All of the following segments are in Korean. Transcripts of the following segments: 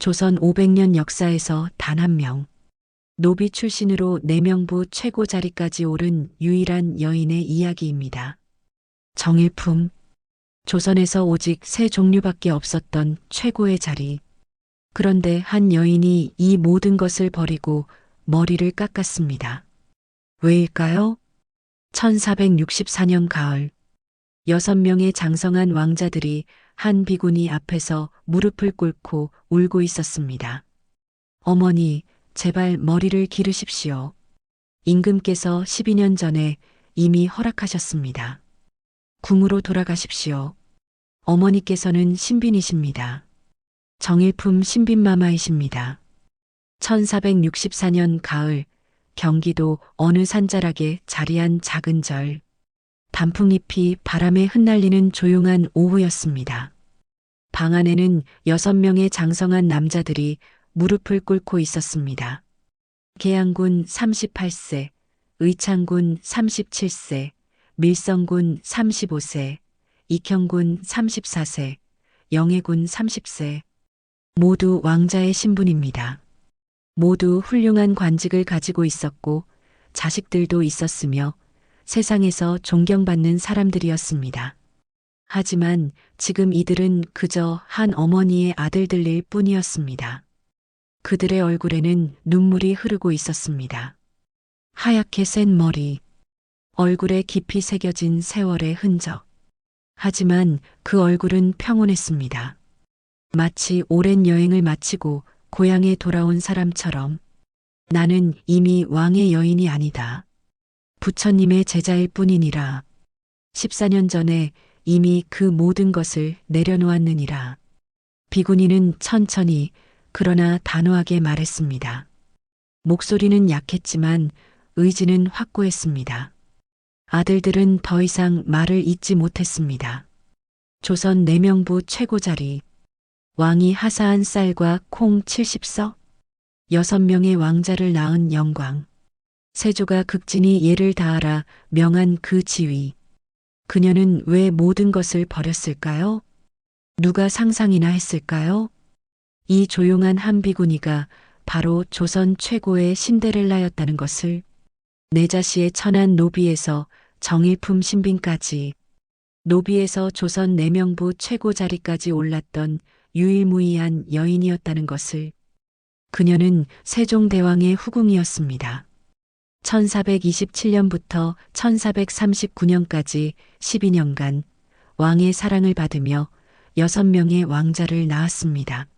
조선 500년 역사에서 단 한 명, 노비 출신으로 내명부 최고 자리까지 오른 유일한 여인의 이야기입니다. 정일품. 조선에서 오직 세 종류밖에 없었던 최고의 자리. 그런데 한 여인이 이 모든 것을 버리고 머리를 깎았습니다. 왜일까요? 1464년 가을, 6명의 장성한 왕자들이 한 비구니 앞에서 무릎을 꿇고 울고 있었습니다. 어머니, 제발 머리를 기르십시오. 임금께서 12년 전에 이미 허락하셨습니다. 궁으로 돌아가십시오. 어머니께서는 신빈이십니다. 정일품 신빈마마이십니다. 1464년 가을, 경기도 어느 산자락에 자리한 작은 절. 단풍잎이 바람에 흩날리는 조용한 오후였습니다. 방 안에는 6명의 장성한 남자들이 무릎을 꿇고 있었습니다. 계양군 38세, 의창군 37세, 밀성군 35세, 익형군 34세, 영해군 30세. 모두 왕자의 신분입니다. 모두 훌륭한 관직을 가지고 있었고 자식들도 있었으며 세상에서 존경받는 사람들이었습니다. 하지만 지금 이들은 그저 한 어머니의 아들들일 뿐이었습니다. 그들의 얼굴에는 눈물이 흐르고 있었습니다. 하얗게 센 머리, 얼굴에 깊이 새겨진 세월의 흔적. 하지만 그 얼굴은 평온했습니다. 마치 오랜 여행을 마치고 고향에 돌아온 사람처럼. 나는 이미 왕의 여인이 아니다. 부처님의 제자일 뿐이니라. 14년 전에 이미 그 모든 것을 내려놓았느니라. 비구니는 천천히 그러나 단호하게 말했습니다. 목소리는 약했지만 의지는 확고했습니다. 아들들은 더 이상 말을 잇지 못했습니다. 조선 내명부 최고 자리. 왕이 하사한 쌀과 콩 70석. 6명의 왕자를 낳은 영광. 세조가 극진히 예를 다하라 명한 그 지위. 그녀는 왜 모든 것을 버렸을까요? 누가 상상이나 했을까요? 이 조용한 한 비구니가 바로 조선 최고의 신데렐라였다는 것을. 내자시의 천한 노비에서 정일품 신빈까지, 노비에서 조선 내명부 최고 자리까지 올랐던 유일무이한 여인이었다는 것을. 그녀는 세종대왕의 후궁이었습니다. 1427년부터 1439년까지 12년간 왕의 사랑을 받으며 6명의 왕자를 낳았습니다.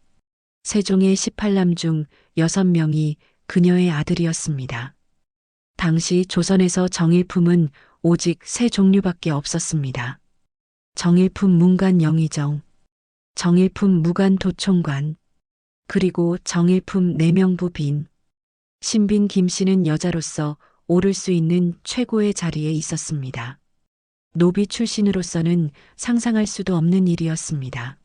세종의 18남 중 6명이 그녀의 아들이었습니다. 당시 조선에서 정일품은 오직 세 종류밖에 없었습니다. 정일품 문관 영의정, 정일품 무관 도총관, 그리고 정일품 내명부 빈. 신빈 김씨는 여자로서 오를 수 있는 최고의 자리에 있었습니다. 노비 출신으로서는 상상할 수도 없는 일이었습니다.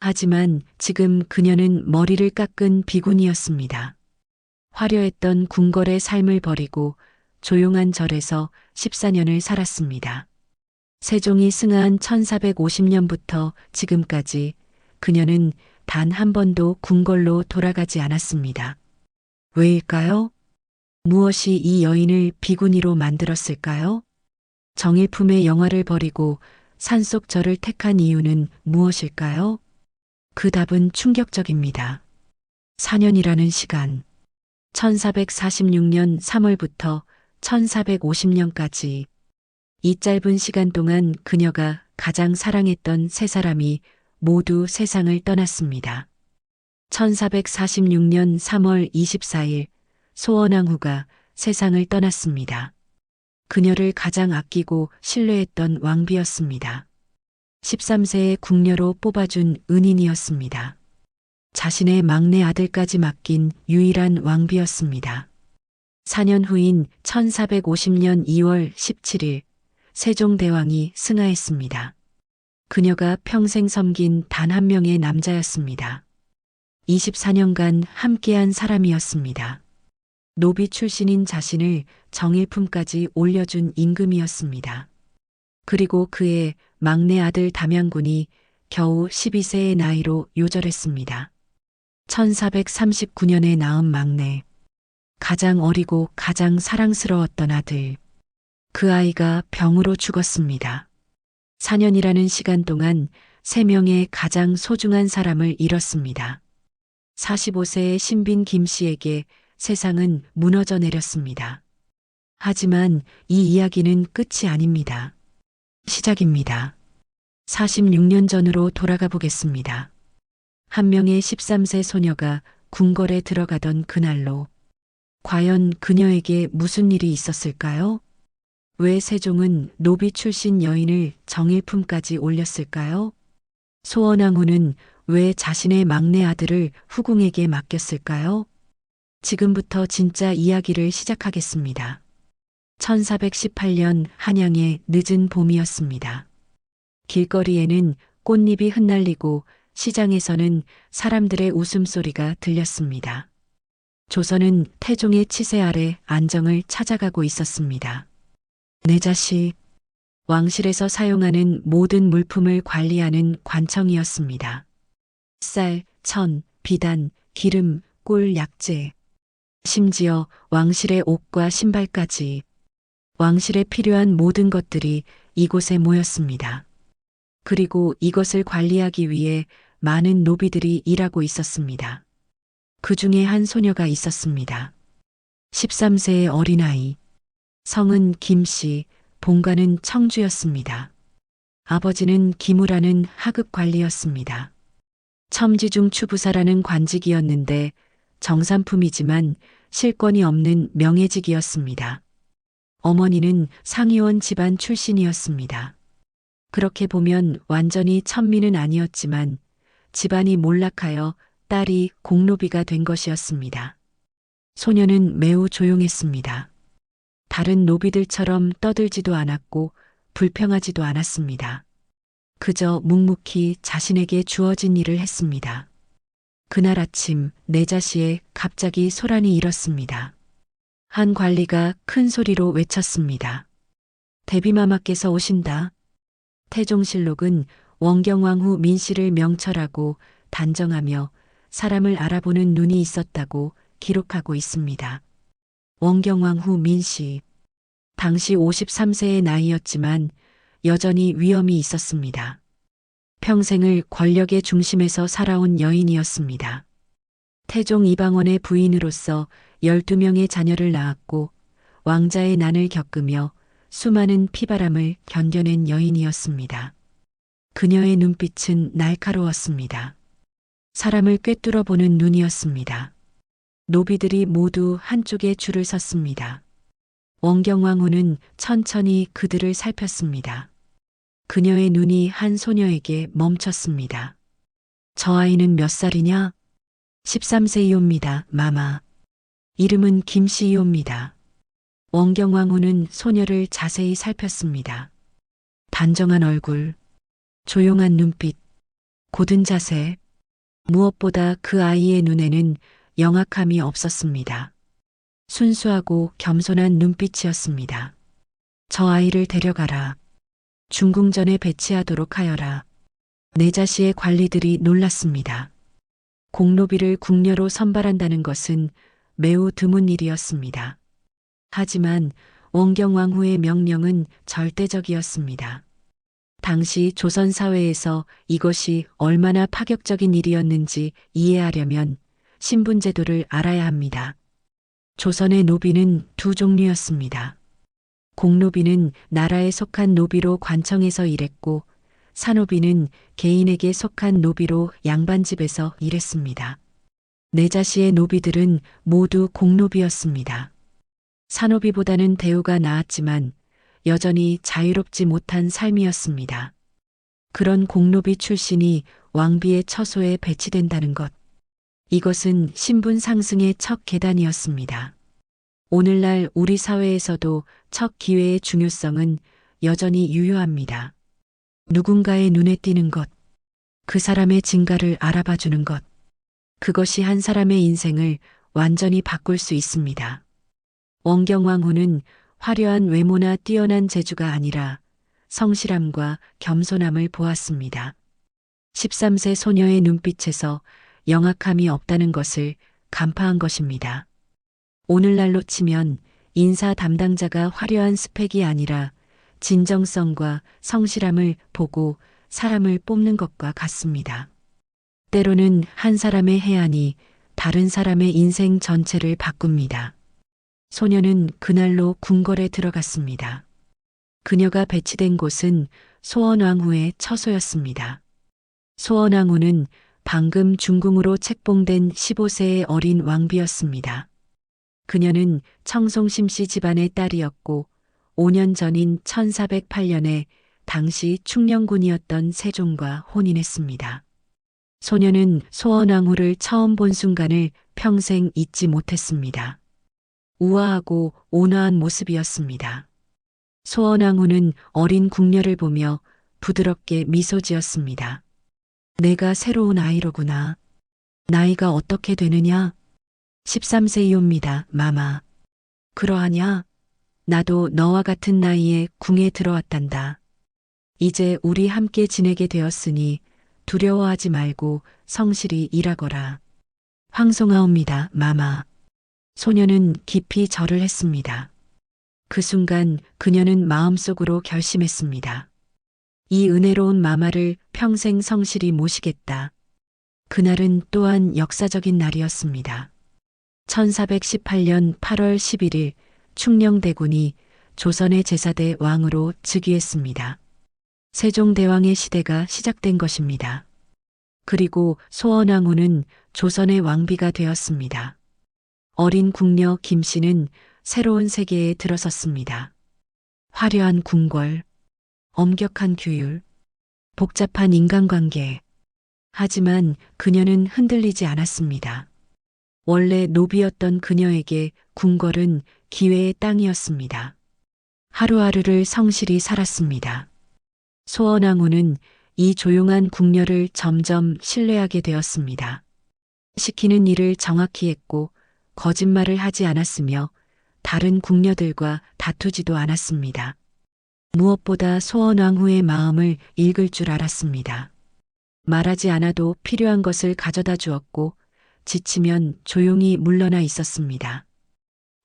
하지만 지금 그녀는 머리를 깎은 비군이었습니다. 화려했던 궁궐의 삶을 버리고 조용한 절에서 14년을 살았습니다. 세종이 승하한 1450년부터 지금까지 그녀는 단 한 번도 궁궐로 돌아가지 않았습니다. 왜일까요? 무엇이 이 여인을 비구니로 만들었을까요? 정일품의 영화를 버리고 산속 절을 택한 이유는 무엇일까요? 그 답은 충격적입니다. 4년이라는 시간. 1446년 3월부터 1450년까지 이 짧은 시간 동안 그녀가 가장 사랑했던 세 사람이 모두 세상을 떠났습니다. 1446년 3월 24일 소원왕후가 세상을 떠났습니다. 그녀를 가장 아끼고 신뢰했던 왕비였습니다. 13세의 궁녀로 뽑아준 은인이었습니다. 자신의 막내 아들까지 맡긴 유일한 왕비였습니다. 4년 후인 1450년 2월 17일 세종대왕이 승하했습니다. 그녀가 평생 섬긴 단 한 명의 남자였습니다. 24년간 함께한 사람이었습니다. 노비 출신인 자신을 정일품까지 올려준 임금이었습니다. 그리고 그의 막내 아들 담양군이 겨우 12세의 나이로 요절했습니다. 1439년에 낳은 막내, 가장 어리고 가장 사랑스러웠던 아들. 그 아이가 병으로 죽었습니다. 4년이라는 시간 동안 3명의 가장 소중한 사람을 잃었습니다. 45세의 신빈 김 씨에게 세상은 무너져 내렸습니다. 하지만 이 이야기는 끝이 아닙니다. 시작입니다. 46년 전으로 돌아가 보겠습니다. 한 명의 13세 소녀가 궁궐에 들어가던 그날로, 과연 그녀에게 무슨 일이 있었을까요? 왜 세종은 노비 출신 여인을 정일품까지 올렸을까요? 소원왕후는 왜 자신의 막내 아들을 후궁에게 맡겼을까요? 지금부터 진짜 이야기를 시작하겠습니다. 1418년 한양의 늦은 봄이었습니다. 길거리에는 꽃잎이 흩날리고 시장에서는 사람들의 웃음소리가 들렸습니다. 조선은 태종의 치세 아래 안정을 찾아가고 있었습니다. 내 자식, 왕실에서 사용하는 모든 물품을 관리하는 관청이었습니다. 쌀, 천, 비단, 기름, 꿀, 약재. 심지어 왕실의 옷과 신발까지. 왕실에 필요한 모든 것들이 이곳에 모였습니다. 그리고 이것을 관리하기 위해 많은 노비들이 일하고 있었습니다. 그 중에 한 소녀가 있었습니다. 13세의 어린아이. 성은 김씨, 본가는 청주였습니다. 아버지는 기무라는 하급 관리였습니다. 첨지중 추부사라는 관직이었는데 정삼품이지만 실권이 없는 명예직이었습니다. 어머니는 상의원 집안 출신이었습니다. 그렇게 보면 완전히 천민은 아니었지만 집안이 몰락하여 딸이 공노비가 된 것이었습니다. 소녀는 매우 조용했습니다. 다른 노비들처럼 떠들지도 않았고 불평하지도 않았습니다. 그저 묵묵히 자신에게 주어진 일을 했습니다. 그날 아침 내자시에 갑자기 소란이 일었습니다. 한 관리가 큰 소리로 외쳤습니다. 대비마마께서 오신다. 태종실록은 원경왕후 민씨를 명철하고 단정하며 사람을 알아보는 눈이 있었다고 기록하고 있습니다. 원경왕후 민씨. 당시 53세의 나이였지만 여전히 위엄이 있었습니다. 평생을 권력의 중심에서 살아온 여인이었습니다. 태종 이방원의 부인으로서 12명의 자녀를 낳았고 왕자의 난을 겪으며 수많은 피바람을 견뎌낸 여인이었습니다. 그녀의 눈빛은 날카로웠습니다. 사람을 꿰뚫어 보는 눈이었습니다. 노비들이 모두 한쪽에 줄을 섰습니다. 원경왕후는 천천히 그들을 살폈습니다. 그녀의 눈이 한 소녀에게 멈췄습니다. 저 아이는 몇 살이냐? 13세이옵니다, 마마. 이름은 김씨이옵니다. 원경왕후는 소녀를 자세히 살폈습니다. 단정한 얼굴, 조용한 눈빛, 고든 자세. 무엇보다 그 아이의 눈에는 영악함이 없었습니다. 순수하고 겸손한 눈빛이었습니다. 저 아이를 데려가라. 중궁전에 배치하도록 하여라. 내자시의 관리들이 놀랐습니다. 공노비를 궁녀로 선발한다는 것은 매우 드문 일이었습니다. 하지만 원경왕후의 명령은 절대적이었습니다. 당시 조선 사회에서 이것이 얼마나 파격적인 일이었는지 이해하려면 신분제도를 알아야 합니다. 조선의 노비는 두 종류였습니다. 공노비는 나라에 속한 노비로 관청에서 일했고 사노비는 개인에게 속한 노비로 양반집에서 일했습니다. 내자시의 노비들은 모두 공노비였습니다. 사노비보다는 대우가 나았지만 여전히 자유롭지 못한 삶이었습니다. 그런 공노비 출신이 왕비의 처소에 배치된다는 것. 이것은 신분 상승의 첫 계단이었습니다. 오늘날 우리 사회에서도 첫 기회의 중요성은 여전히 유효합니다. 누군가의 눈에 띄는 것, 그 사람의 진가를 알아봐 주는 것, 그것이 한 사람의 인생을 완전히 바꿀 수 있습니다. 원경왕후는 화려한 외모나 뛰어난 재주가 아니라 성실함과 겸손함을 보았습니다. 13세 소녀의 눈빛에서 영악함이 없다는 것을 간파한 것입니다. 오늘날로 치면 인사 담당자가 화려한 스펙이 아니라 진정성과 성실함을 보고 사람을 뽑는 것과 같습니다. 때로는 한 사람의 해안이 다른 사람의 인생 전체를 바꿉니다. 소녀는 그날로 궁궐에 들어갔습니다. 그녀가 배치된 곳은 소원왕후의 처소였습니다. 소원왕후는 방금 중궁으로 책봉된 15세의 어린 왕비였습니다. 그녀는 청송심씨 집안의 딸이었고 5년 전인 1408년에 당시 충녕군이었던 세종과 혼인했습니다. 소녀는 소원왕후를 처음 본 순간을 평생 잊지 못했습니다. 우아하고 온화한 모습이었습니다. 소원왕후는 어린 궁녀를 보며 부드럽게 미소 지었습니다. 내가 새로운 아이로구나. 나이가 어떻게 되느냐? 13세이옵니다, 마마. 그러하냐? 나도 너와 같은 나이에 궁에 들어왔단다. 이제 우리 함께 지내게 되었으니 두려워하지 말고 성실히 일하거라. 황송하옵니다, 마마. 소녀는 깊이 절을 했습니다. 그 순간 그녀는 마음속으로 결심했습니다. 이 은혜로운 마마를 평생 성실히 모시겠다. 그날은 또한 역사적인 날이었습니다. 1418년 8월 11일 충녕대군이 조선의 제사대 왕으로 즉위했습니다. 세종대왕의 시대가 시작된 것입니다. 그리고 소원왕후는 조선의 왕비가 되었습니다. 어린 궁녀 김씨는 새로운 세계에 들어섰습니다. 화려한 궁궐, 엄격한 규율, 복잡한 인간관계. 하지만 그녀는 흔들리지 않았습니다. 원래 노비였던 그녀에게 궁궐은 기회의 땅이었습니다. 하루하루를 성실히 살았습니다. 소원왕후는 이 조용한 궁녀를 점점 신뢰하게 되었습니다. 시키는 일을 정확히 했고 거짓말을 하지 않았으며 다른 궁녀들과 다투지도 않았습니다. 무엇보다 소원왕후의 마음을 읽을 줄 알았습니다. 말하지 않아도 필요한 것을 가져다 주었고 지치면 조용히 물러나 있었습니다.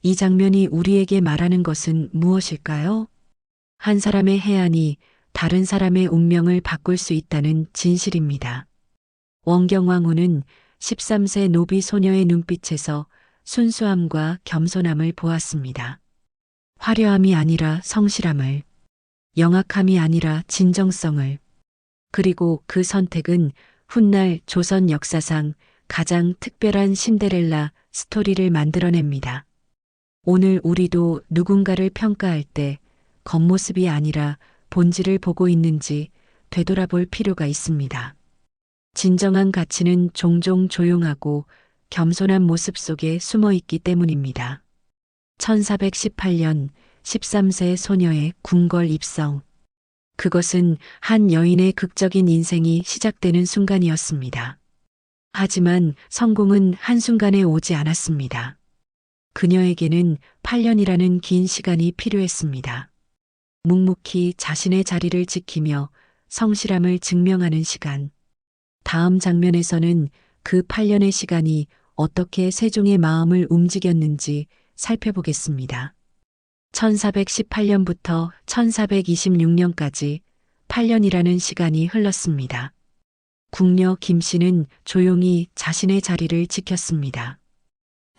이 장면이 우리에게 말하는 것은 무엇일까요? 한 사람의 해안이 다른 사람의 운명을 바꿀 수 있다는 진실입니다. 원경왕후는 13세 노비 소녀의 눈빛에서 순수함과 겸손함을 보았습니다. 화려함이 아니라 성실함을, 영악함이 아니라 진정성을. 그리고 그 선택은 훗날 조선 역사상 가장 특별한 신데렐라 스토리를 만들어냅니다. 오늘 우리도 누군가를 평가할 때 겉모습이 아니라 본질을 보고 있는지 되돌아볼 필요가 있습니다. 진정한 가치는 종종 조용하고 겸손한 모습 속에 숨어 있기 때문입니다. 1418년 13세 소녀의 궁궐 입성. 그것은 한 여인의 극적인 인생이 시작되는 순간이었습니다. 하지만 성공은 한순간에 오지 않았습니다. 그녀에게는 8년이라는 긴 시간이 필요했습니다. 묵묵히 자신의 자리를 지키며 성실함을 증명하는 시간. 다음 장면에서는 그 8년의 시간이 어떻게 세종의 마음을 움직였는지 살펴보겠습니다. 1418년부터 1426년까지 8년이라는 시간이 흘렀습니다. 궁녀 김씨는 조용히 자신의 자리를 지켰습니다.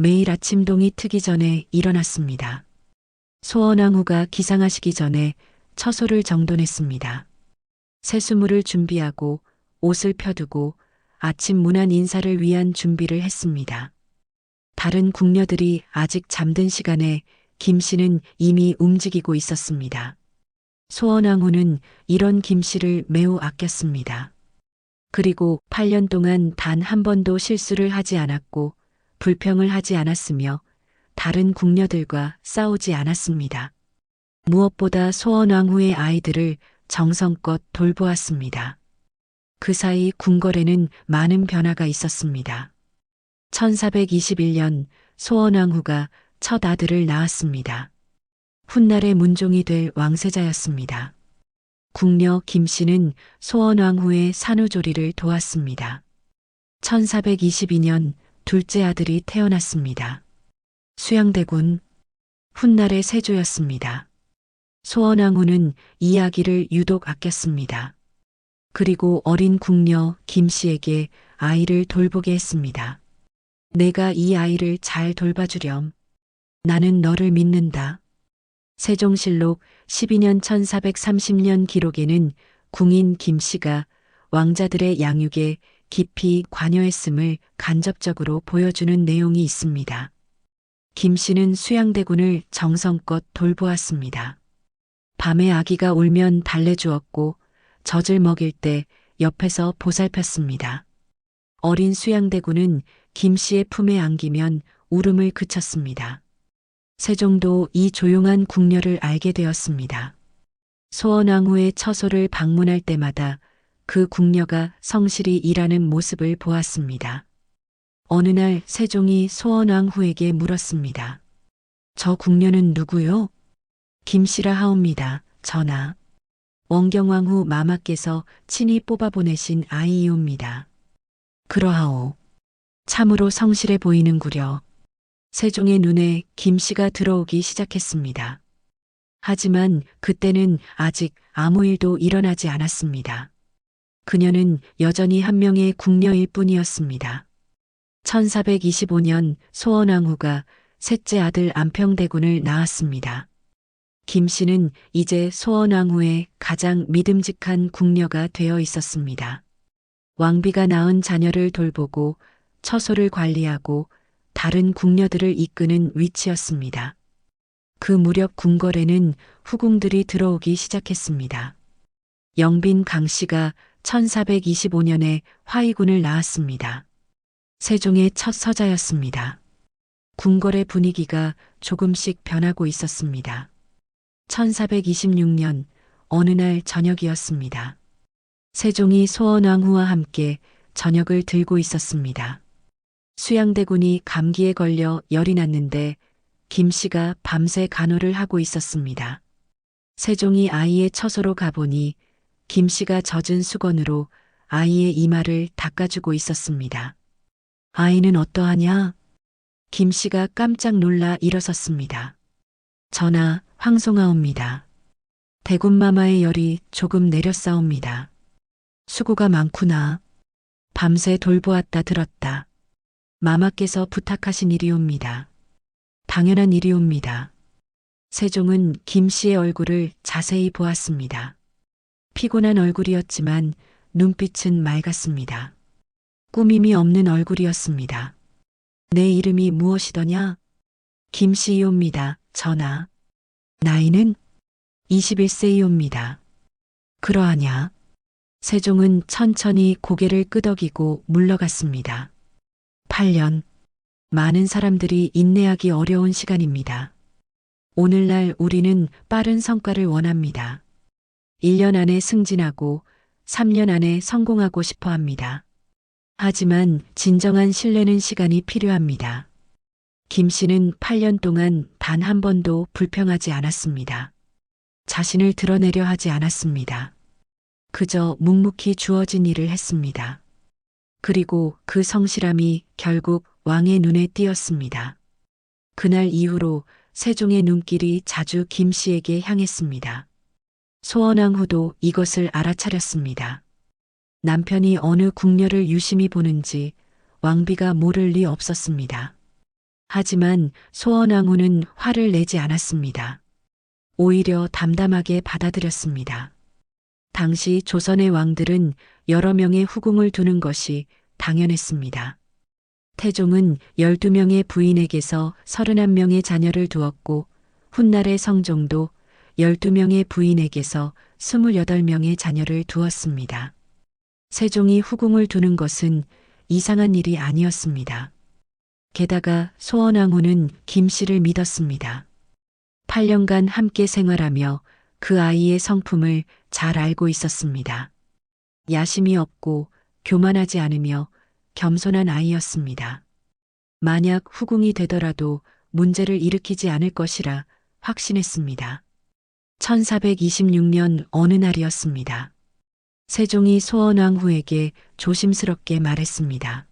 매일 아침 동이 트기 전에 일어났습니다. 소원왕후가 기상하시기 전에 처소를 정돈했습니다. 세수물을 준비하고 옷을 펴두고 아침 문안 인사를 위한 준비를 했습니다. 다른 궁녀들이 아직 잠든 시간에 김씨는 이미 움직이고 있었습니다. 소원왕후는 이런 김씨를 매우 아꼈습니다. 그리고 8년 동안 단 한 번도 실수를 하지 않았고 불평을 하지 않았으며 다른 궁녀들과 싸우지 않았습니다. 무엇보다 소원왕후의 아이들을 정성껏 돌보았습니다. 그 사이 궁궐에는 많은 변화가 있었습니다. 1421년 소원왕후가 첫 아들을 낳았습니다. 훗날의 문종이 될 왕세자였습니다. 궁녀 김씨는 소원왕후의 산후조리를 도왔습니다. 1422년 둘째 아들이 태어났습니다. 수양대군, 훗날의 세조였습니다. 소원왕후는 이 아기를 유독 아꼈습니다. 그리고 어린 궁녀 김씨에게 아이를 돌보게 했습니다. 내가 이 아이를 잘 돌봐주렴. 나는 너를 믿는다. 세종실록 12년 1430년 기록에는 궁인 김씨가 왕자들의 양육에 깊이 관여했음을 간접적으로 보여주는 내용이 있습니다. 김씨는 수양대군을 정성껏 돌보았습니다. 밤에 아기가 울면 달래주었고 젖을 먹일 때 옆에서 보살폈습니다. 어린 수양대군은 김씨의 품에 안기면 울음을 그쳤습니다. 세종도 이 조용한 궁녀를 알게 되었습니다. 소원왕후의 처소를 방문할 때마다 그 궁녀가 성실히 일하는 모습을 보았습니다. 어느 날 세종이 소원왕후에게 물었습니다. 저 궁녀는 누구요? 김씨라 하옵니다. 전하. 원경왕후 마마께서 친히 뽑아보내신 아이이옵니다. 그러하오. 참으로 성실해 보이는구려. 세종의 눈에 김씨가 들어오기 시작했습니다. 하지만 그때는 아직 아무 일도 일어나지 않았습니다. 그녀는 여전히 한 명의 궁녀일 뿐이었습니다. 1425년 소원왕후가 셋째 아들 안평대군을 낳았습니다. 김씨는 이제 소원왕후의 가장 믿음직한 궁녀가 되어 있었습니다. 왕비가 낳은 자녀를 돌보고 처소를 관리하고 다른 궁녀들을 이끄는 위치였습니다. 그 무렵 궁궐에는 후궁들이 들어오기 시작했습니다. 영빈 강씨가 1425년에 화의군을 낳았습니다. 세종의 첫 서자였습니다. 궁궐의 분위기가 조금씩 변하고 있었습니다. 1426년 어느 날 저녁이었습니다. 세종이 소원왕후와 함께 저녁을 들고 있었습니다. 수양대군이 감기에 걸려 열이 났는데 김씨가 밤새 간호를 하고 있었습니다. 세종이 아이의 처소로 가보니 김씨가 젖은 수건으로 아이의 이마를 닦아주고 있었습니다. 아이는 어떠하냐? 김씨가 깜짝 놀라 일어섰습니다. 전하, 황송하옵니다. 대군마마의 열이 조금 내렸사옵니다. 수고가 많구나. 밤새 돌보았다 들었다. 마마께서 부탁하신 일이옵니다. 당연한 일이옵니다. 세종은 김씨의 얼굴을 자세히 보았습니다. 피곤한 얼굴이었지만 눈빛은 맑았습니다. 꾸밈이 없는 얼굴이었습니다. 내 이름이 무엇이더냐? 김씨이옵니다, 전하. 나이는 21세이옵니다. 그러하냐? 세종은 천천히 고개를 끄덕이고 물러갔습니다. 8년. 많은 사람들이 인내하기 어려운 시간입니다. 오늘날 우리는 빠른 성과를 원합니다. 1년 안에 승진하고 3년 안에 성공하고 싶어 합니다. 하지만 진정한 신뢰는 시간이 필요합니다. 김 씨는 8년 동안 단 한 번도 불평하지 않았습니다. 자신을 드러내려 하지 않았습니다. 그저 묵묵히 주어진 일을 했습니다. 그리고 그 성실함이 결국 왕의 눈에 띄었습니다. 그날 이후로 세종의 눈길이 자주 김 씨에게 향했습니다. 소원왕후도 이것을 알아차렸습니다. 남편이 어느 궁녀를 유심히 보는지 왕비가 모를 리 없었습니다. 하지만 소원왕후는 화를 내지 않았습니다. 오히려 담담하게 받아들였습니다. 당시 조선의 왕들은 여러 명의 후궁을 두는 것이 당연했습니다. 태종은 12명의 부인에게서 31명의 자녀를 두었고 훗날의 성종도 12명의 부인에게서 28명의 자녀를 두었습니다. 세종이 후궁을 두는 것은 이상한 일이 아니었습니다. 게다가 소원왕후는 김 씨를 믿었습니다. 8년간 함께 생활하며 그 아이의 성품을 잘 알고 있었습니다. 야심이 없고 교만하지 않으며 겸손한 아이였습니다. 만약 후궁이 되더라도 문제를 일으키지 않을 것이라 확신했습니다. 1426년 어느 날이었습니다. 세종이 소원왕후에게 조심스럽게 말했습니다.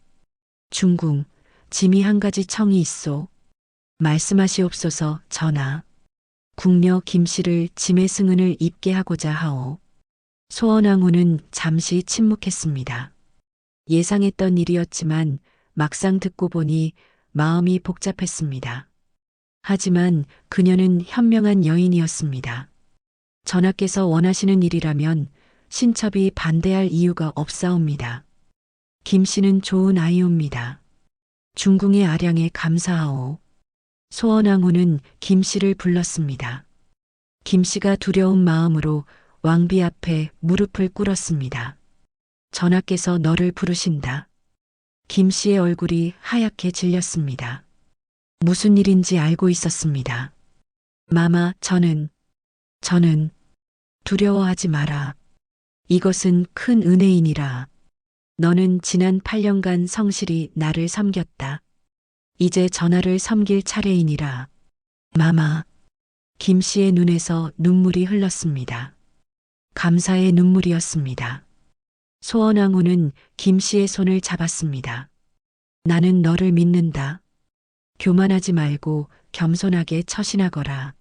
중궁, 짐이 한 가지 청이 있소. 말씀하시옵소서 전하. 궁녀 김씨를 짐의 승은을 입게 하고자 하오. 소원왕후는 잠시 침묵했습니다. 예상했던 일이었지만 막상 듣고 보니 마음이 복잡했습니다. 하지만 그녀는 현명한 여인이었습니다. 전하께서 원하시는 일이라면 신첩이 반대할 이유가 없사옵니다. 김씨는 좋은 아이옵니다. 중궁의 아량에 감사하오. 소원왕후는 김씨를 불렀습니다. 김씨가 두려운 마음으로 왕비 앞에 무릎을 꿇었습니다. 전하께서 너를 부르신다. 김씨의 얼굴이 하얗게 질렸습니다. 무슨 일인지 알고 있었습니다. 마마, 저는 두려워하지 마라. 이것은 큰 은혜이니라. 너는 지난 8년간 성실히 나를 섬겼다. 이제 전하를 섬길 차례이니라. 마마. 김씨의 눈에서 눈물이 흘렀습니다. 감사의 눈물이었습니다. 소원왕후는 김씨의 손을 잡았습니다. 나는 너를 믿는다. 교만하지 말고 겸손하게 처신하거라.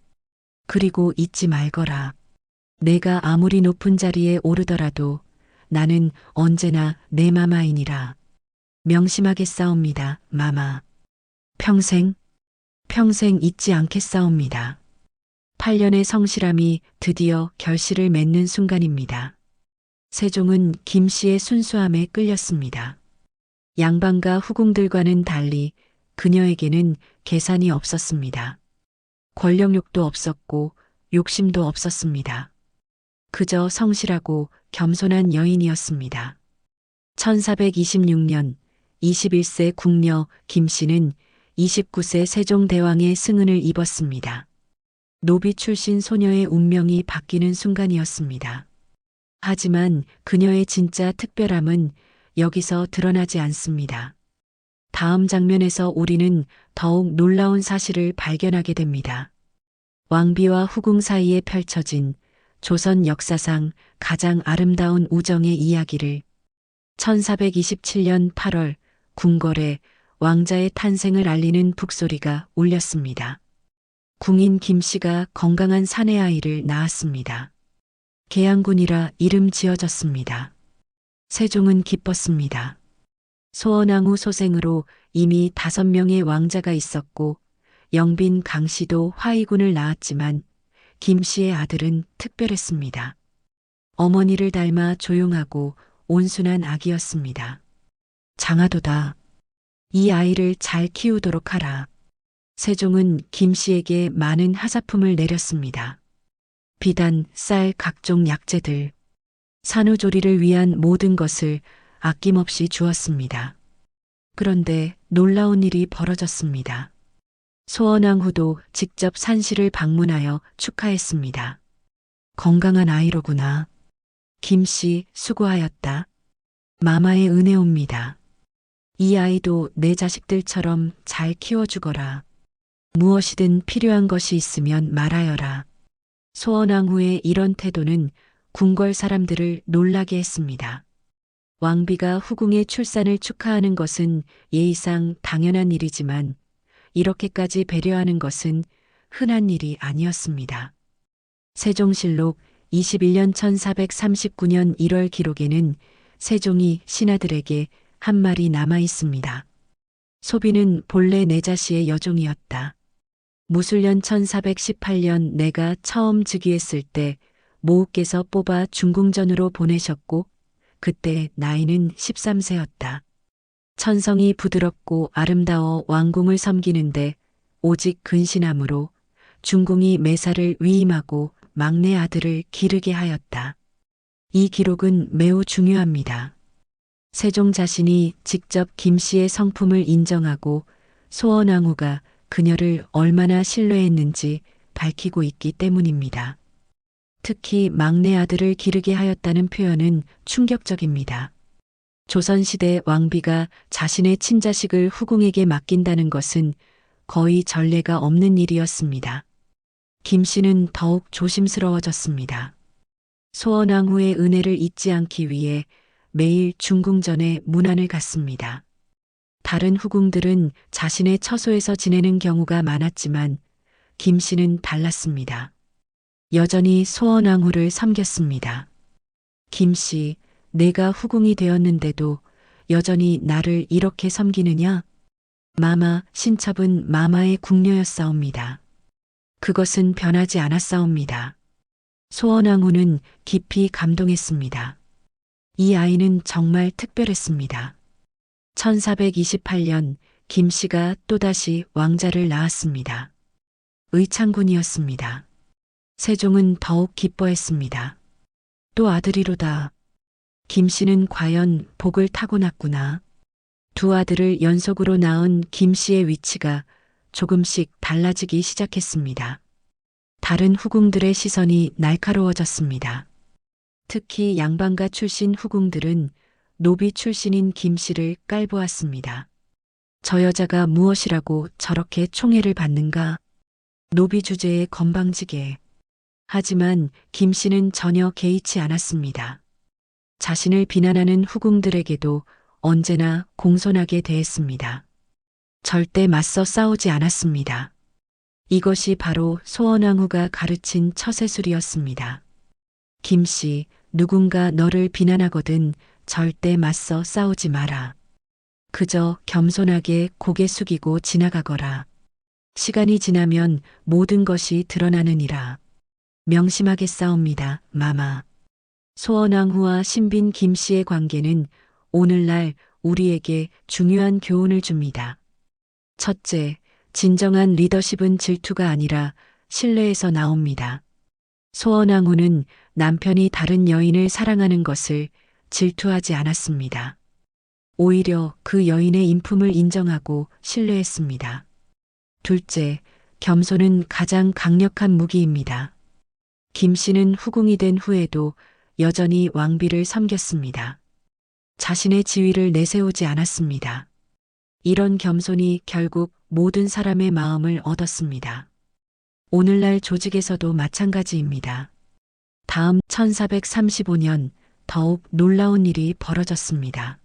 그리고 잊지 말거라. 내가 아무리 높은 자리에 오르더라도 나는 언제나 내 마마이니라. 명심하겠사옵니다, 마마. 평생 잊지 않겠사옵니다. 8년의 성실함이 드디어 결실을 맺는 순간입니다. 세종은 김씨의 순수함에 끌렸습니다. 양반과 후궁들과는 달리 그녀에게는 계산이 없었습니다. 권력욕도 없었고 욕심도 없었습니다. 그저 성실하고 겸손한 여인이었습니다. 1426년 21세 궁녀 김씨는 29세 세종대왕의 승은을 입었습니다. 노비 출신 소녀의 운명이 바뀌는 순간이었습니다. 하지만 그녀의 진짜 특별함은 여기서 드러나지 않습니다. 다음 장면에서 우리는 더욱 놀라운 사실을 발견하게 됩니다. 왕비와 후궁 사이에 펼쳐진 조선 역사상 가장 아름다운 우정의 이야기를 1427년 8월 궁궐에 왕자의 탄생을 알리는 북소리가 울렸습니다. 궁인 김씨가 건강한 사내 아이를 낳았습니다. 계양군이라 이름 지어졌습니다. 세종은 기뻤습니다. 소원왕후 소생으로 이미 5명의 왕자가 있었고 영빈 강씨도 화의군을 낳았지만 김씨의 아들은 특별했습니다. 어머니를 닮아 조용하고 온순한 아기였습니다. 장하도다. 이 아이를 잘 키우도록 하라. 세종은 김씨에게 많은 하사품을 내렸습니다. 비단, 쌀, 각종 약재들, 산후조리를 위한 모든 것을 아낌없이 주었습니다. 그런데 놀라운 일이 벌어졌습니다. 소원왕후도 직접 산실을 방문하여 축하했습니다. 건강한 아이로구나. 김씨 수고하였다. 마마의 은혜옵니다. 이 아이도 내 자식들처럼 잘 키워주거라. 무엇이든 필요한 것이 있으면 말하여라. 소원왕후의 이런 태도는 궁궐 사람들을 놀라게 했습니다. 왕비가 후궁의 출산을 축하하는 것은 예의상 당연한 일이지만 이렇게까지 배려하는 것은 흔한 일이 아니었습니다. 세종실록 21년 1439년 1월 기록에는 세종이 신하들에게 한 말이 남아 있습니다. 소비는 본래 내자시의 여종이었다. 무술년 1418년 내가 처음 즉위했을 때 모우께서 뽑아 중궁전으로 보내셨고 그때 나이는 13세였다. 천성이 부드럽고 아름다워 왕궁을 섬기는데 오직 근신함으로 중궁이 매사를 위임하고 막내 아들을 기르게 하였다. 이 기록은 매우 중요합니다. 세종 자신이 직접 김씨의 성품을 인정하고 소원왕후가 그녀를 얼마나 신뢰했는지 밝히고 있기 때문입니다. 특히 막내 아들을 기르게 하였다는 표현은 충격적입니다. 조선시대 왕비가 자신의 친자식을 후궁에게 맡긴다는 것은 거의 전례가 없는 일이었습니다. 김씨는 더욱 조심스러워졌습니다. 소원왕후의 은혜를 잊지 않기 위해 매일 중궁전에 문안을 갔습니다. 다른 후궁들은 자신의 처소에서 지내는 경우가 많았지만 김 씨는 달랐습니다. 여전히 소원왕후를 섬겼습니다. 김 씨, 내가 후궁이 되었는데도 여전히 나를 이렇게 섬기느냐? 마마, 신첩은 마마의 궁녀였사옵니다. 그것은 변하지 않았사옵니다. 소원왕후는 깊이 감동했습니다. 이 아이는 정말 특별했습니다. 1428년 김 씨가 또다시 왕자를 낳았습니다. 의창군이었습니다. 세종은 더욱 기뻐했습니다. 또 아들이로다. 김 씨는 과연 복을 타고났구나. 두 아들을 연속으로 낳은 김 씨의 위치가 조금씩 달라지기 시작했습니다. 다른 후궁들의 시선이 날카로워졌습니다. 특히 양반가 출신 후궁들은 노비 출신인 김 씨를 깔보았습니다. 저 여자가 무엇이라고 저렇게 총애를 받는가? 노비 주제에 건방지게. 하지만 김 씨는 전혀 개의치 않았습니다. 자신을 비난하는 후궁들에게도 언제나 공손하게 대했습니다. 절대 맞서 싸우지 않았습니다. 이것이 바로 소원왕후가 가르친 처세술이었습니다. 김 씨, 누군가 너를 비난하거든 절대 맞서 싸우지 마라. 그저 겸손하게 고개 숙이고 지나가거라. 시간이 지나면 모든 것이 드러나느니라. 명심하겠사옵니다, 마마. 소원왕후와 신빈 김 씨의 관계는 오늘날 우리에게 중요한 교훈을 줍니다. 첫째, 진정한 리더십은 질투가 아니라 신뢰에서 나옵니다. 소원왕후는 남편이 다른 여인을 사랑하는 것을 질투하지 않았습니다. 오히려 그 여인의 인품을 인정하고 신뢰했습니다. 둘째, 겸손은 가장 강력한 무기입니다. 김 씨는 후궁이 된 후에도 여전히 왕비를 섬겼습니다. 자신의 지위를 내세우지 않았습니다. 이런 겸손이 결국 모든 사람의 마음을 얻었습니다. 오늘날 조직에서도 마찬가지입니다. 다음 1435년 더욱 놀라운 일이 벌어졌습니다.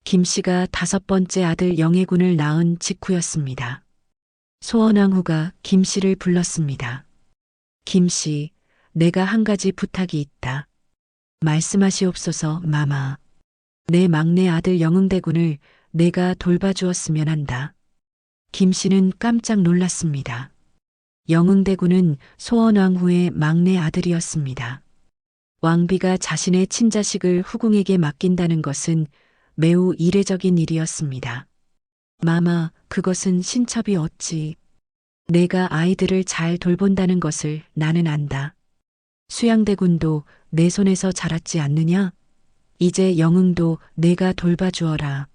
김 씨가 5번째 아들 영해군을 낳은 직후였습니다. 소원왕후가 김 씨를 불렀습니다. 김 씨, 내가 한 가지 부탁이 있다. 말씀하시옵소서, 마마. 내 막내 아들 영흥대군을 내가 돌봐주었으면 한다. 김 씨는 깜짝 놀랐습니다. 영흥대군은 소원왕후의 막내 아들이었습니다. 왕비가 자신의 친자식을 후궁에게 맡긴다는 것은 매우 이례적인 일이었습니다. 마마, 그것은 신첩이 어찌. 내가 아이들을 잘 돌본다는 것을 나는 안다. 수양대군도 내 손에서 자랐지 않느냐? 이제 영흥도 내가 돌봐주어라.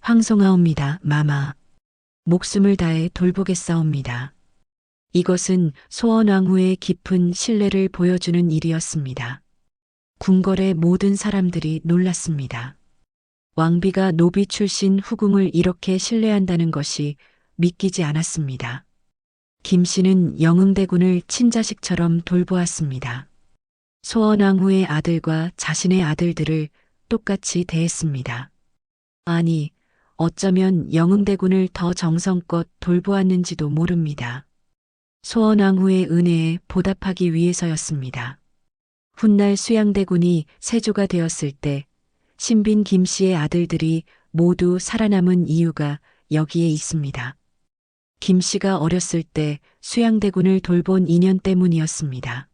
황송하옵니다, 마마. 목숨을 다해 돌보겠사옵니다. 이것은 소원왕후의 깊은 신뢰를 보여주는 일이었습니다. 궁궐의 모든 사람들이 놀랐습니다. 왕비가 노비 출신 후궁을 이렇게 신뢰한다는 것이 믿기지 않았습니다. 김 씨는 영흥대군을 친자식처럼 돌보았습니다. 소원왕후의 아들과 자신의 아들들을 똑같이 대했습니다. 아니, 어쩌면 영흥대군을 더 정성껏 돌보았는지도 모릅니다. 소원왕후의 은혜에 보답하기 위해서였습니다. 훗날 수양대군이 세조가 되었을 때 신빈 김 씨의 아들들이 모두 살아남은 이유가 여기에 있습니다. 김 씨가 어렸을 때 수양대군을 돌본 인연 때문이었습니다.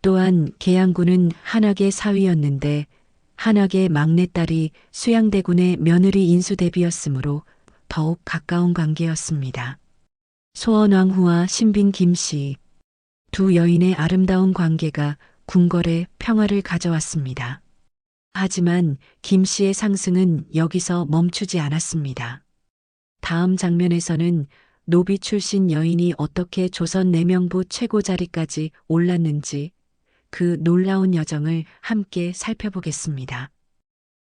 또한 계양군은 한학의 사위였는데 한학의 막내딸이 수양대군의 며느리 인수대비였으므로 더욱 가까운 관계였습니다. 소원왕후와 신빈 김 씨, 두 여인의 아름다운 관계가 궁궐에 평화를 가져왔습니다. 하지만 김 씨의 상승은 여기서 멈추지 않았습니다. 다음 장면에서는 노비 출신 여인이 어떻게 조선 내명부 최고 자리까지 올랐는지 그 놀라운 여정을 함께 살펴보겠습니다.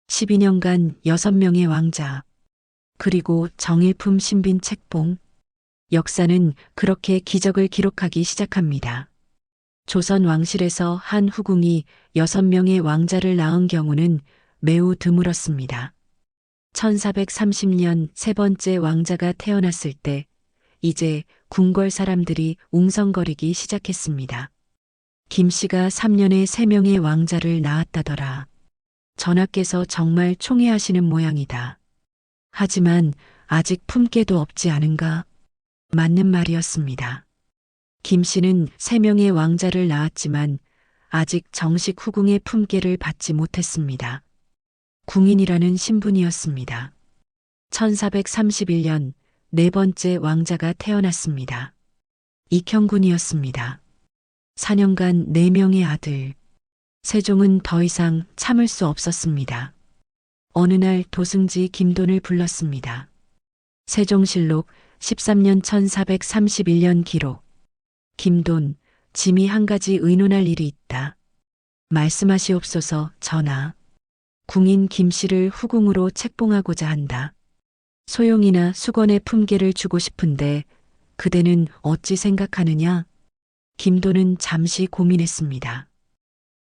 12년간 6명의 왕자, 그리고 정일품 신빈 책봉, 역사는 그렇게 기적을 기록하기 시작합니다. 조선 왕실에서 한 후궁이 6명의 왕자를 낳은 경우는 매우 드물었습니다. 1430년 세 번째 왕자가 태어났을 때 이제 궁궐 사람들이 웅성거리기 시작했습니다. 김 씨가 3년에 3명의 왕자를 낳았다더라. 전하께서 정말 총애하시는 모양이다. 하지만 아직 품께도 없지 않은가? 맞는 말이었습니다. 김 씨는 3명의 왕자를 낳았지만 아직 정식 후궁의 품계를 받지 못했습니다. 궁인이라는 신분이었습니다. 1431년 네 번째 왕자가 태어났습니다. 익형군이었습니다. 4년간 4명의 아들. 세종은 더 이상 참을 수 없었습니다. 어느 날 도승지 김돈을 불렀습니다. 세종실록 13년 1431년 기록. 김돈, 짐이 한 가지 의논할 일이 있다. 말씀하시옵소서 전하. 궁인 김 씨를 후궁으로 책봉하고자 한다. 소용이나 수건의 품계를 주고 싶은데 그대는 어찌 생각하느냐? 김돈은 잠시 고민했습니다.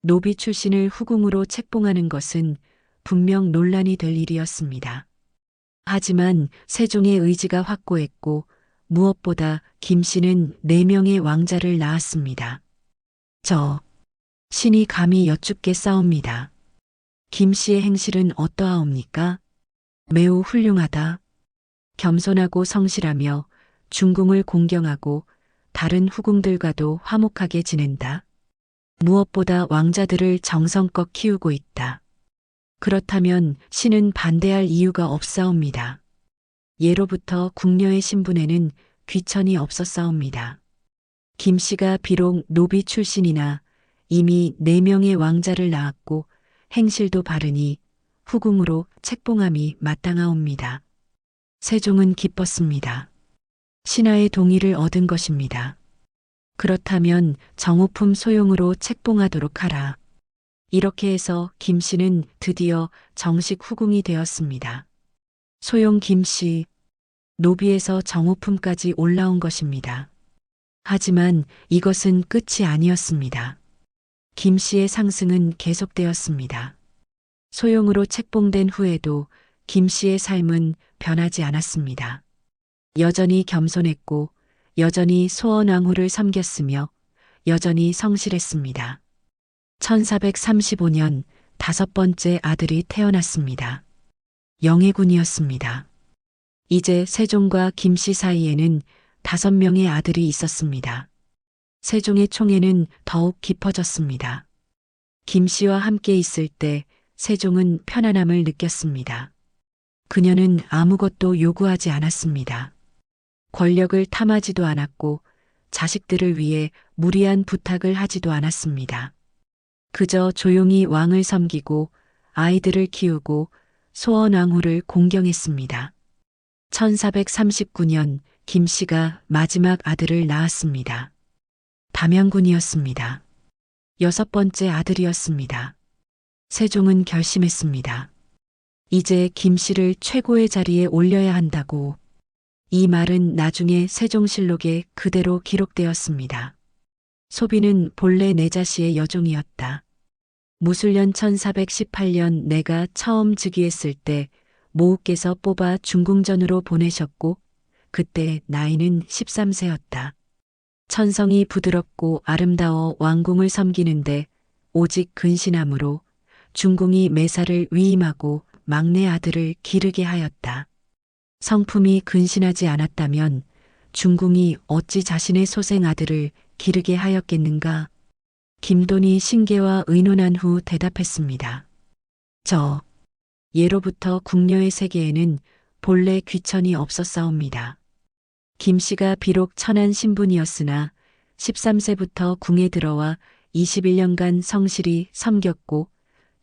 노비 출신을 후궁으로 책봉하는 것은 분명 논란이 될 일이었습니다. 하지만 세종의 의지가 확고했고 무엇보다 김 씨는 4명의 왕자를 낳았습니다. 신이 감히 여쭙겠사옵니다. 김 씨의 행실은 어떠하옵니까? 매우 훌륭하다. 겸손하고 성실하며 중궁을 공경하고 다른 후궁들과도 화목하게 지낸다. 무엇보다 왕자들을 정성껏 키우고 있다. 그렇다면 신은 반대할 이유가 없사옵니다. 예로부터 궁녀의 신분에는 귀천이 없었사옵니다. 김 씨가 비록 노비 출신이나 이미 4명의 왕자를 낳았고 행실도 바르니 후궁으로 책봉함이 마땅하옵니다. 세종은 기뻤습니다. 신하의 동의를 얻은 것입니다. 그렇다면 정호품 소용으로 책봉하도록 하라. 이렇게 해서 김 씨는 드디어 정식 후궁이 되었습니다. 소용 김 씨, 노비에서 정호품까지 올라온 것입니다. 하지만 이것은 끝이 아니었습니다. 김 씨의 상승은 계속되었습니다. 소용으로 책봉된 후에도 김 씨의 삶은 변하지 않았습니다. 여전히 겸손했고 여전히 소원왕후를 섬겼으며 여전히 성실했습니다. 1435년 5번째 아들이 태어났습니다. 영해군이었습니다. 이제 세종과 김 씨 사이에는 5명의 아들이 있었습니다. 세종의 총애는 더욱 깊어졌습니다. 김 씨와 함께 있을 때 세종은 편안함을 느꼈습니다. 그녀는 아무것도 요구하지 않았습니다. 권력을 탐하지도 않았고 자식들을 위해 무리한 부탁을 하지도 않았습니다. 그저 조용히 왕을 섬기고 아이들을 키우고 소원왕후를 공경했습니다. 1439년 김 씨가 마지막 아들을 낳았습니다. 담양군이었습니다. 6번째 아들이었습니다. 세종은 결심했습니다. 이제 김 씨를 최고의 자리에 올려야 한다고. 이 말은 나중에 세종실록에 그대로 기록되었습니다. 소비는 본래 내자시의 여종이었다. 무술년 1418년 내가 처음 즉위했을 때 모우께서 뽑아 중궁전으로 보내셨고 그때 나이는 13세였다. 천성이 부드럽고 아름다워 왕궁을 섬기는데 오직 근신함으로 중궁이 매사를 위임하고 막내 아들을 기르게 하였다. 성품이 근신하지 않았다면 중궁이 어찌 자신의 소생 아들을 기르게 하였겠는가? 김돈이 신계와 의논한 후 대답했습니다. 예로부터 궁녀의 세계에는 본래 귀천이 없었사옵니다. 김 씨가 비록 천한 신분이었으나 13세부터 궁에 들어와 21년간 성실히 섬겼고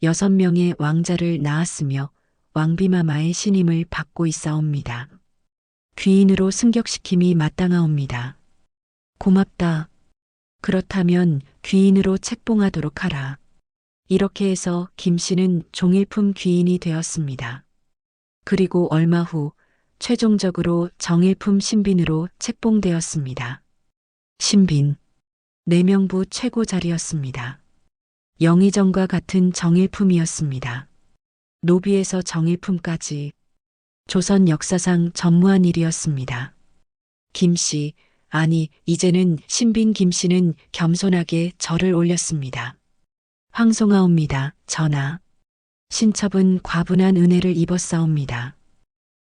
6명의 왕자를 낳았으며 왕비마마의 신임을 받고 있사옵니다. 귀인으로 승격시킴이 마땅하옵니다. 고맙다. 그렇다면 귀인으로 책봉하도록 하라. 이렇게 해서 김 씨는 종일품 귀인이 되었습니다. 그리고 얼마 후 최종적으로 정일품 신빈으로 책봉되었습니다. 신빈. 내명부 최고 자리였습니다. 영의정과 같은 정일품이었습니다. 노비에서 정일품까지 조선 역사상 전무한 일이었습니다. 김씨, 아니 이제는 신빈 김씨는 겸손하게 절을 올렸습니다. 황송하옵니다. 전하. 신첩은 과분한 은혜를 입었사옵니다.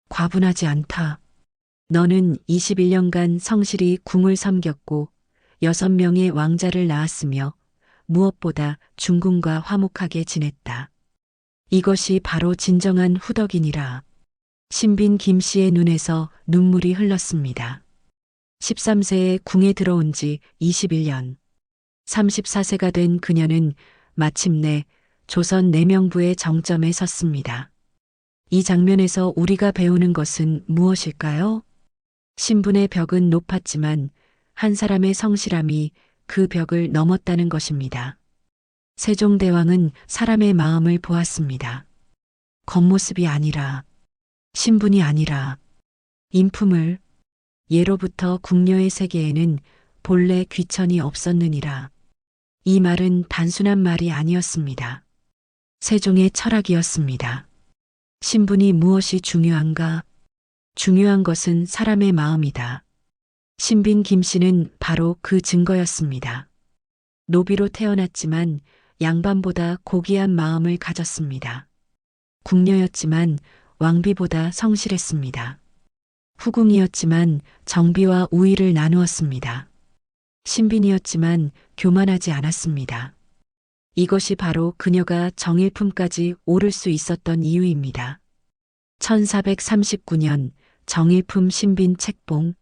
과분하지 않다. 너는 21년간 성실히 궁을 섬겼고 6명의 왕자를 낳았으며 무엇보다 중궁과 화목하게 지냈다. 이것이 바로 진정한 후덕이니라. 신빈 김씨의 눈에서 눈물이 흘렀습니다. 13세에 궁에 들어온 지 21년. 34세가 된 그녀는 마침내 조선 내명부의 정점에 섰습니다. 이 장면에서 우리가 배우는 것은 무엇일까요? 신분의 벽은 높았지만 한 사람의 성실함이 그 벽을 넘었다는 것입니다. 세종대왕은 사람의 마음을 보았습니다. 겉모습이 아니라, 신분이 아니라, 인품을. 예로부터 궁녀의 세계에는 본래 귀천이 없었느니라. 이 말은 단순한 말이 아니었습니다. 세종의 철학이었습니다. 신분이 무엇이 중요한가? 중요한 것은 사람의 마음이다. 신빈 김씨는 바로 그 증거였습니다. 노비로 태어났지만 양반보다 고귀한 마음을 가졌습니다. 궁녀였지만 왕비보다 성실했습니다. 후궁이었지만 정비와 우위를 나누었습니다. 신빈이었지만 교만하지 않았습니다. 이것이 바로 그녀가 정일품까지 오를 수 있었던 이유입니다. 1439년 정일품 신빈 책봉.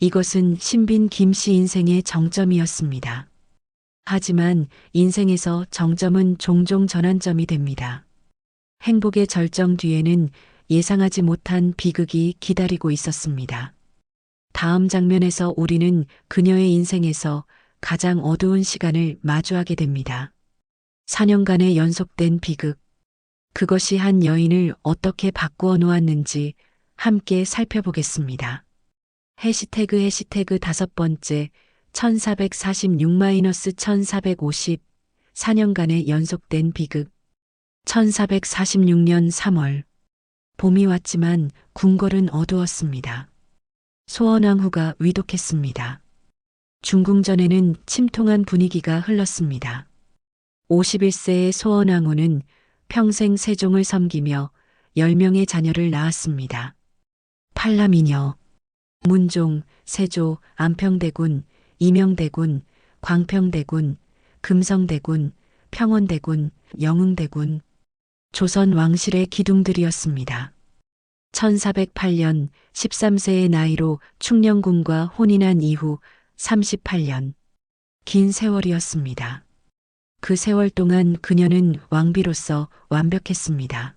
이것은 신빈 김씨 인생의 정점이었습니다. 하지만 인생에서 정점은 종종 전환점이 됩니다. 행복의 절정 뒤에는 예상하지 못한 비극이 기다리고 있었습니다. 다음 장면에서 우리는 그녀의 인생에서 가장 어두운 시간을 마주하게 됩니다. 4년간의 연속된 비극. 그것이 한 여인을 어떻게 바꾸어 놓았는지 함께 살펴보겠습니다. 해시태그 5번째 1446-1450 4년간의 연속된 비극. 1446년 3월. 봄이 왔지만 궁궐은 어두웠습니다. 소원왕후가 위독했습니다. 중궁전에는 침통한 분위기가 흘렀습니다. 51세의 소원왕후는 평생 세종을 섬기며 10명의 자녀를 낳았습니다. 팔남이녀, 문종, 세조, 안평대군, 이명대군, 광평대군, 금성대군, 평원대군, 영흥대군, 조선 왕실의 기둥들이었습니다. 1408년 13세의 나이로 충녕군과 혼인한 이후 38년. 긴 세월이었습니다. 그 세월 동안 그녀는 왕비로서 완벽했습니다.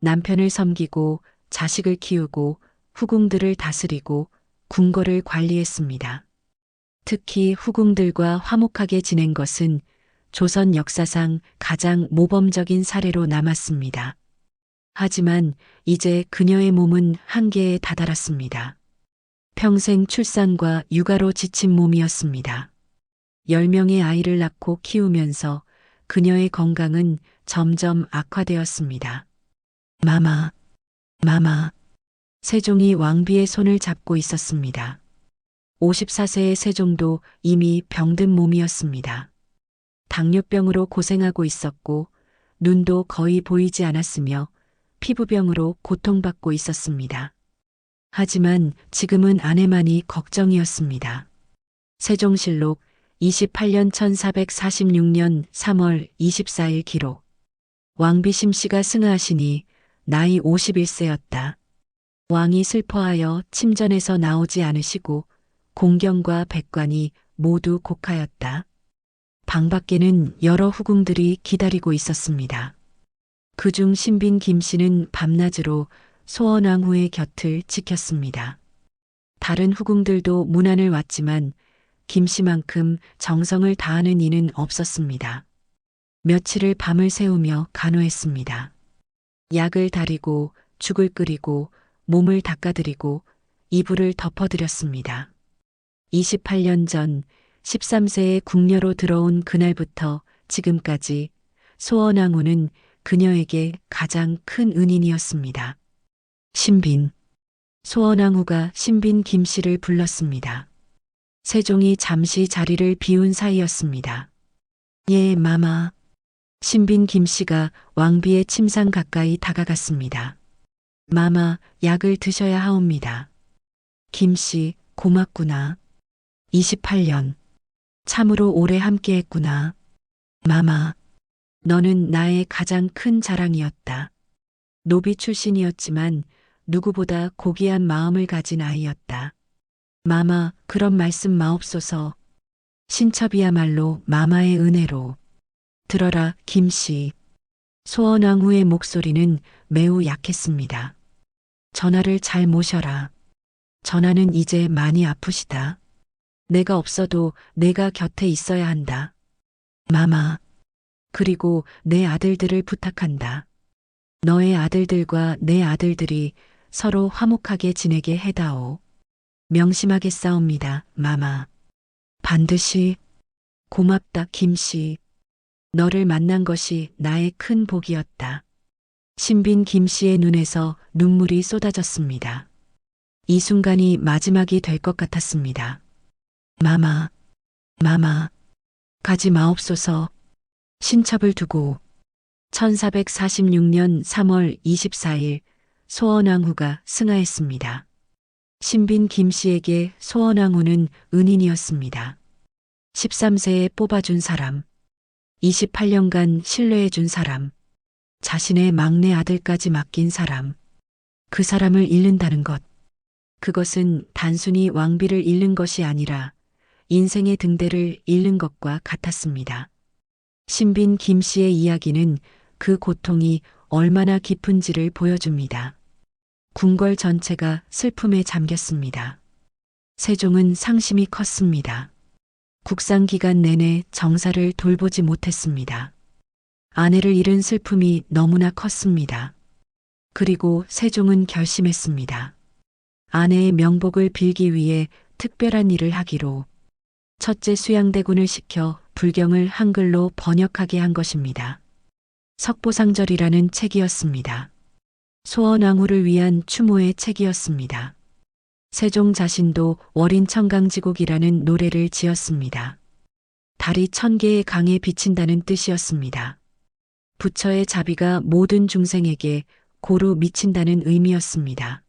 남편을 섬기고 자식을 키우고 후궁들을 다스리고 궁궐을 관리했습니다. 특히 후궁들과 화목하게 지낸 것은 조선 역사상 가장 모범적인 사례로 남았습니다. 하지만 이제 그녀의 몸은 한계에 다다랐습니다. 평생 출산과 육아로 지친 몸이었습니다. 10명의 아이를 낳고 키우면서 그녀의 건강은 점점 악화되었습니다. 마마, 마마. 세종이 왕비의 손을 잡고 있었습니다. 54세의 세종도 이미 병든 몸이었습니다. 당뇨병으로 고생하고 있었고 눈도 거의 보이지 않았으며 피부병으로 고통받고 있었습니다. 하지만 지금은 아내만이 걱정이었습니다. 세종실록 28년 1446년 3월 24일 기록. 왕비 심씨가 승하하시니 나이 51세였다. 왕이 슬퍼하여 침전에서 나오지 않으시고 공경과 백관이 모두 곡하였다. 방 밖에는 여러 후궁들이 기다리고 있었습니다. 그중 신빈 김씨는 밤낮으로 소원왕후의 곁을 지켰습니다. 다른 후궁들도 문안을 왔지만 김씨만큼 정성을 다하는 이는 없었습니다. 며칠을 밤을 새우며 간호했습니다. 약을 다리고 죽을 끓이고 몸을 닦아드리고 이불을 덮어드렸습니다. 28년 전 13세에 궁녀로 들어온 그날부터 지금까지 소원왕후는 그녀에게 가장 큰 은인이었습니다. 신빈. 소원왕후가 신빈 김씨를 불렀습니다. 세종이 잠시 자리를 비운 사이였습니다. 예, 마마. 신빈 김씨가 왕비의 침상 가까이 다가갔습니다. 마마, 약을 드셔야 하옵니다. 김씨, 고맙구나. 28년. 참으로 오래 함께했구나. 마마, 너는 나의 가장 큰 자랑이었다. 노비 출신이었지만 누구보다 고귀한 마음을 가진 아이였다. 마마, 그런 말씀 마옵소서. 신첩이야말로 마마의 은혜로. 들어라, 김씨. 소원왕후의 목소리는 매우 약했습니다. 전하를 잘 모셔라. 전하는 이제 많이 아프시다. 내가 없어도 내가 곁에 있어야 한다. 마마. 그리고 내 아들들을 부탁한다. 너의 아들들과 내 아들들이 서로 화목하게 지내게 해다오. 명심하겠사옵니다, 마마. 반드시. 고맙다, 김씨. 너를 만난 것이 나의 큰 복이었다. 신빈 김씨의 눈에서 눈물이 쏟아졌습니다. 이 순간이 마지막이 될 것 같았습니다. 마마, 마마, 가지 마옵소서. 신첩을 두고 1446년 3월 24일 소원왕후가 승하했습니다. 신빈 김씨에게 소원왕후는 은인이었습니다. 13세에 뽑아준 사람, 28년간 신뢰해준 사람, 자신의 막내 아들까지 맡긴 사람, 그 사람을 잃는다는 것. 그것은 단순히 왕비를 잃는 것이 아니라 인생의 등대를 잃는 것과 같았습니다. 신빈 김씨의 이야기는 그 고통이 얼마나 깊은지를 보여줍니다. 궁궐 전체가 슬픔에 잠겼습니다. 세종은 상심이 컸습니다. 국상 기간 내내 정사를 돌보지 못했습니다. 아내를 잃은 슬픔이 너무나 컸습니다. 그리고 세종은 결심했습니다. 아내의 명복을 빌기 위해 특별한 일을 하기로 첫째 수양대군을 시켜 불경을 한글로 번역하게 한 것입니다. 석보상절이라는 책이었습니다. 소원왕후를 위한 추모의 책이었습니다. 세종 자신도 월인청강지곡이라는 노래를 지었습니다. 달이 1000개의 강에 비친다는 뜻이었습니다. 부처의 자비가 모든 중생에게 고루 미친다는 의미였습니다.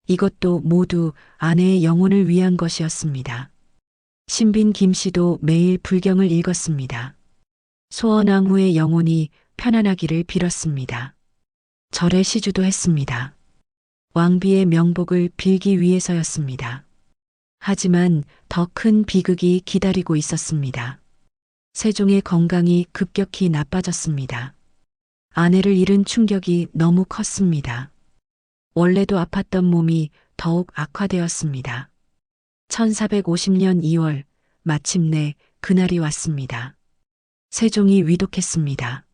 이것도 모두 아내의 영혼을 위한 것이었습니다. 신빈 김씨도 매일 불경을 읽었습니다. 소원왕후의 영혼이 편안하기를 빌었습니다. 절에 시주도 했습니다. 왕비의 명복을 빌기 위해서였습니다. 하지만 더 큰 비극이 기다리고 있었습니다. 세종의 건강이 급격히 나빠졌습니다. 아내를 잃은 충격이 너무 컸습니다. 원래도 아팠던 몸이 더욱 악화되었습니다. 1450년 2월 마침내 그날이 왔습니다. 세종이 위독했습니다.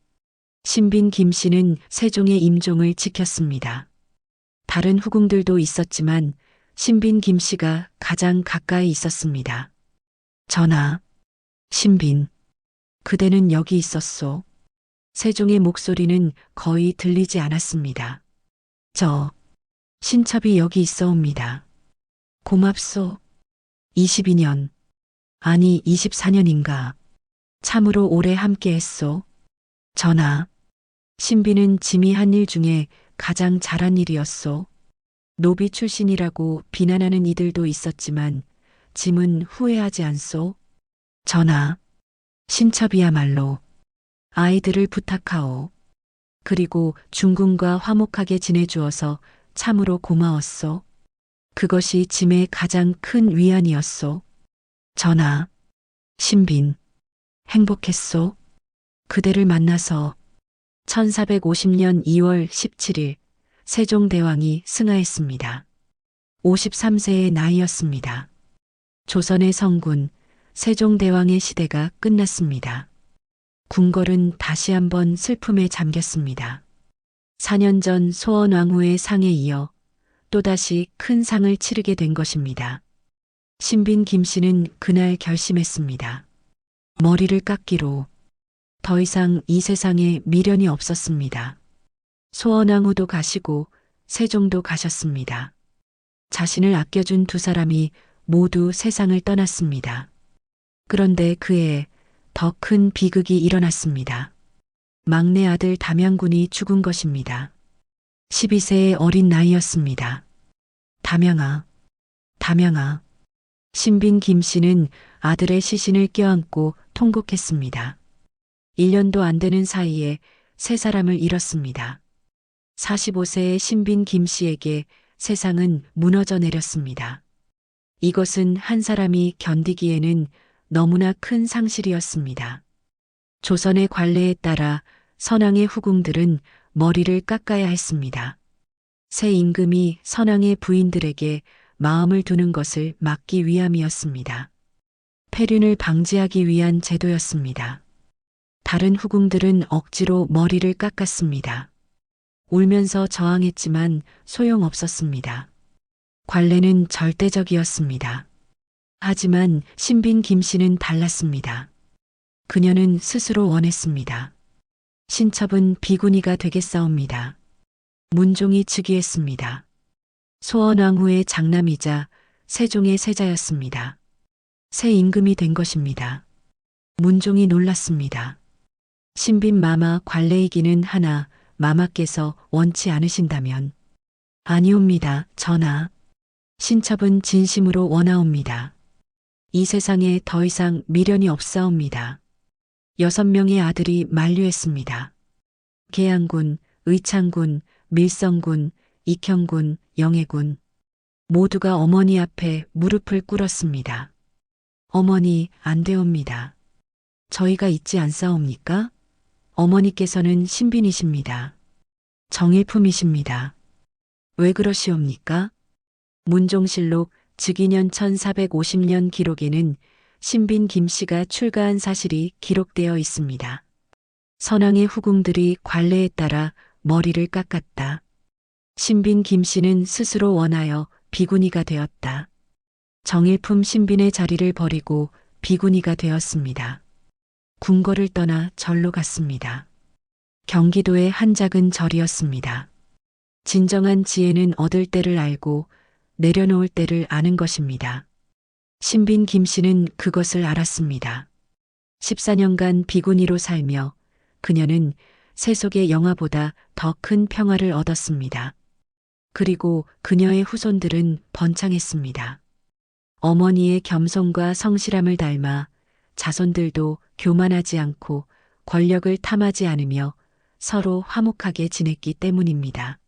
신빈 김씨는 세종의 임종을 지켰습니다. 다른 후궁들도 있었지만 신빈 김씨가 가장 가까이 있었습니다. 전하, 신빈, 그대는 여기 있었소. 세종의 목소리는 거의 들리지 않았습니다. 저, 신첩이 여기 있어옵니다. 고맙소. 22년, 아니 24년인가. 참으로 오래 함께했소. 전하, 신빈은 짐이 한 일 중에 가장 잘한 일이었소. 노비 출신이라고 비난하는 이들도 있었지만 짐은 후회하지 않소. 전하, 신첩이야말로 아이들을 부탁하오. 그리고 중궁과 화목하게 지내주어서 참으로 고마웠소. 그것이 짐의 가장 큰 위안이었소. 전하, 신빈, 행복했소. 그대를 만나서 1450년 2월 17일 세종대왕이 승하했습니다. 53세의 나이였습니다. 조선의 성군 세종대왕의 시대가 끝났습니다. 궁궐은 다시 한번 슬픔에 잠겼습니다. 4년 전 소원왕후의 상에 이어 또다시 큰 상을 치르게 된 것입니다. 신빈 김 씨는 그날 결심했습니다. 머리를 깎기로. 더 이상 이 세상에 미련이 없었습니다. 소원왕후도 가시고 세종도 가셨습니다. 자신을 아껴준 두 사람이 모두 세상을 떠났습니다. 그런데 그해 더 큰 비극이 일어났습니다. 막내 아들 담양군이 죽은 것입니다. 12세의 어린 나이였습니다. 담양아, 담양아. 신빈 김 씨는 아들의 시신을 껴안고 통곡했습니다. 1년도 안 되는 사이에 세 사람을 잃었습니다. 45세의 신빈 김 씨에게 세상은 무너져 내렸습니다. 이것은 한 사람이 견디기에는 너무나 큰 상실이었습니다. 조선의 관례에 따라 선왕의 후궁들은 머리를 깎아야 했습니다. 새 임금이 선왕의 부인들에게 마음을 두는 것을 막기 위함이었습니다. 폐륜을 방지하기 위한 제도였습니다. 다른 후궁들은 억지로 머리를 깎았습니다. 울면서 저항했지만 소용없었습니다. 관례는 절대적이었습니다. 하지만 신빈 김 씨는 달랐습니다. 그녀는 스스로 원했습니다. 신첩은 비구니가 되겠사옵니다. 문종이 즉위했습니다. 소원왕후의 장남이자 세종의 세자였습니다. 새 임금이 된 것입니다. 문종이 놀랐습니다. 신빈 마마 관례이기는 하나 마마께서 원치 않으신다면. 아니옵니다, 전하. 신첩은 진심으로 원하옵니다. 이 세상에 더 이상 미련이 없사옵니다. 6명의 아들이 만류했습니다. 계양군, 의창군, 밀성군, 익형군, 영해군. 모두가 어머니 앞에 무릎을 꿇었습니다. 어머니, 안 되옵니다. 저희가 있지 않사옵니까? 어머니께서는 신빈이십니다. 정일품이십니다. 왜 그러시옵니까? 문종실록 즉위년 1450년 기록에는 신빈 김 씨가 출가한 사실이 기록되어 있습니다. 선왕의 후궁들이 관례에 따라 머리를 깎았다. 신빈 김 씨는 스스로 원하여 비구니가 되었다. 정일품 신빈의 자리를 버리고 비구니가 되었습니다. 궁궐을 떠나 절로 갔습니다. 경기도의 한 작은 절이었습니다. 진정한 지혜는 얻을 때를 알고 내려놓을 때를 아는 것입니다. 신빈 김 씨는 그것을 알았습니다. 14년간 비구니로 살며 그녀는 세속의 영화보다 더 큰 평화를 얻었습니다. 그리고 그녀의 후손들은 번창했습니다. 어머니의 겸손과 성실함을 닮아 자손들도 교만하지 않고 권력을 탐하지 않으며 서로 화목하게 지냈기 때문입니다.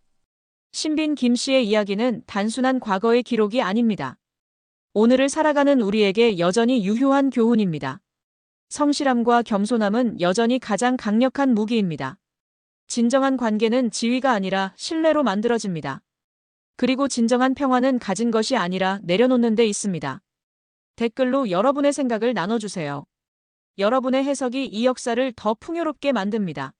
신빈 김 씨의 이야기는 단순한 과거의 기록이 아닙니다. 오늘을 살아가는 우리에게 여전히 유효한 교훈입니다. 성실함과 겸손함은 여전히 가장 강력한 무기입니다. 진정한 관계는 지위가 아니라 신뢰로 만들어집니다. 그리고 진정한 평화는 가진 것이 아니라 내려놓는 데 있습니다. 댓글로 여러분의 생각을 나눠주세요. 여러분의 해석이 이 역사를 더 풍요롭게 만듭니다.